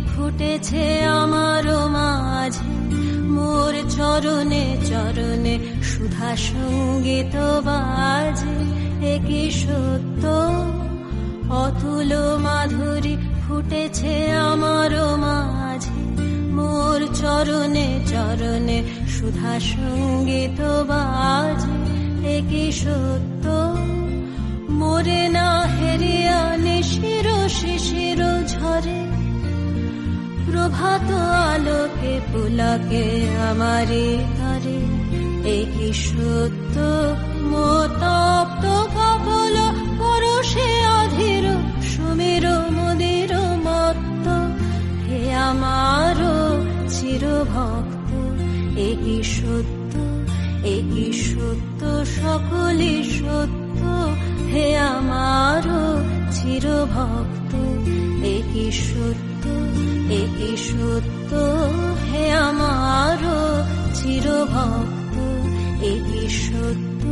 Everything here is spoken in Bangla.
ফুটেছে আমারও মাঝে, মোর চরণে চরণে সুধা সঙ্গীত বাজে। একই সত্য অতুল মাধুরী ফুটেছে আমারও মাঝে, মোর চরণে চরণে সুধা সঙ্গীত বাজে। একই সত্য মোরে না হেরিয়া নিশির শিশির ঝরে, প্রভাত আলোকে পুলকে আমারে তরে। একই সত্য মোতপ্ত কপল পরশে অধীর সুমের মদির মত্ত। হে আমার চিরভক্ত, একই সত্য, একই সত্য, সকলই সত্য। হে আমার চিরভক্ত, একই সত্য, একই সত্য। হে আমার চিরভক্ত, একই সত্য।